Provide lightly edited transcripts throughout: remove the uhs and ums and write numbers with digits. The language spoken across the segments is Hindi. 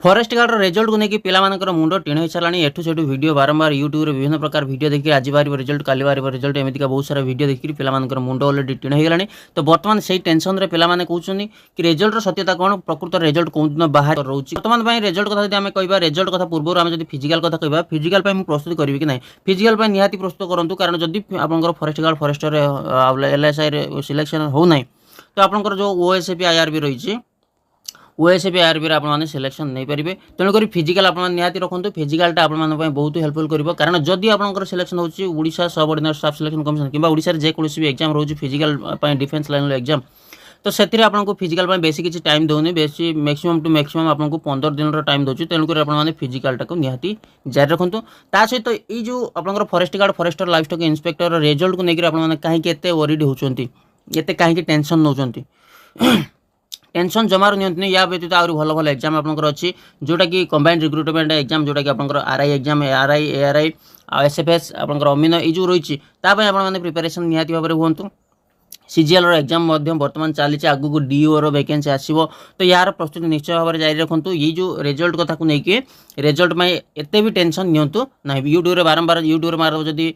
फरेस्ट गार्ड रिजल्ट को लेकिन पिलामानकर मुंड टीण हो सारा एठू सेठू वीडियो बारंबार यूट्यूब विभिन्न प्रकार वीडियो देखिए आज बाहर रिजल्ट काली बाहर रिजल्ट एमतीका बहुत सारा वीडियो देखिए पिलामानकर मुंड अलरेडी टीण हो गलानी। तो बर्तमान से टेंशन रे पिलामाने कहउछनी कि रिजल्ट सत्यता कौन प्रकृत रिजल्ट कौन दिन बाहर रोचे। बर्तमान रिजल्ट कथा जदि आमे कहबा रिजल्ट कथा पूर्व आमे जदि फिजिकल कथा कहबा फिजिकल मु प्रस्तुत करी कि ना फिजिकल निहाती प्रस्तुत करूँ कारण जदि आपंकर forest guard forester LSI selection हो ना तो आपंकर जो OSP IRB रही OSP IRB आपने सिलेक्शन नहीं पारे। तेणुक फिजिकल आप निहाती रखुद फिजिकलटा आपको बहुत हेल्पफुल कर कारण जदि आपंकर सिलेक्शन होगा सबऑर्डिनेट स्टाफ सिलेक्शन कमिशन कि ओडिशा जेकोसी भी एग्जाम रोज फिजिकल डिफेन्स लाइन एग्जाम तो से आपको फिजिकल बेसी किसी टाइम दौनी बेसी मैक्सिमम टू मैक्सिमम आपको 15 दिन टाइम दूसरी तेणुक आपने फिजिकलटा को निहाती जारी रखुद। ता सहित ये जो आप forest guard forester life stock inspector result को लेकर आपने कहीं वरीड होती कहीं टेंशन नौ टेंशन जमार नि या व्यतीत आहरी भल भल एग्जाम आपंकर अच्छी जोटा कि कंबाइंड रिक्रुटमेंट एग्जाम जोटा कि आपंकर RI exam RI ARI SFS आपंकर अमीन ये जो रही आपने प्रिपेरेसन निहाती भाव में हूँ। CGL एग्जाम बर्तमान चली आगू को DO रो वैकेंसी आसो तो यार प्रस्तुति निश्चय भाव में जारी रखुद। ये जो रिजल्ट कथा को लेकिन रिजल्ट में एत भी टेंशन नियंतु ना यूट्यूब बारंबार यूट्यूब मार जदि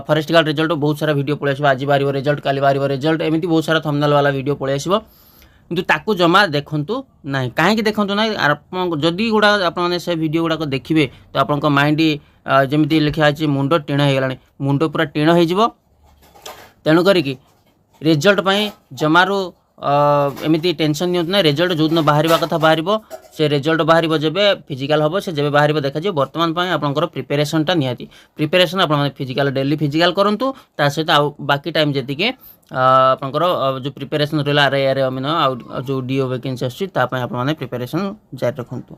फरेस्ट गार्ड रिजल्ट बहुत सारा वीडियो पलि आस आज बाहर रिजल्ट काली बाहर रिजल्ट एमती बहुत सारा थंबनेल वाला वीडियो पलि आस किंतु ताकू जमा देखु ना कहीं देखु ना जदि गुड़ा आपने से वीडियो गुड़ाक देखिए तो आप माइंड जमी लिखाई मुंड टीण हो गला मुंड पूरा टीण हो तेणुक रिजल्ट जमारू एमती टेंशन नि ना रिजल्ट जो दिन बाहर कथा बाहर से रिजल्ट बाहर जब फिजिकल हम से जब बाहर देखा बर्तमान आपंकर प्रिपेरेसनटा निहाती प्रिपेरेसन आप फिजिकल डेली फिजिकल करूँ ता सहित बाकी टाइम जी आपंकर जो प्रिपेरेसन रहा RI ARI अमीन जो DO वैकेंसी आसमें प्रिपेरेसन जारी रखुद।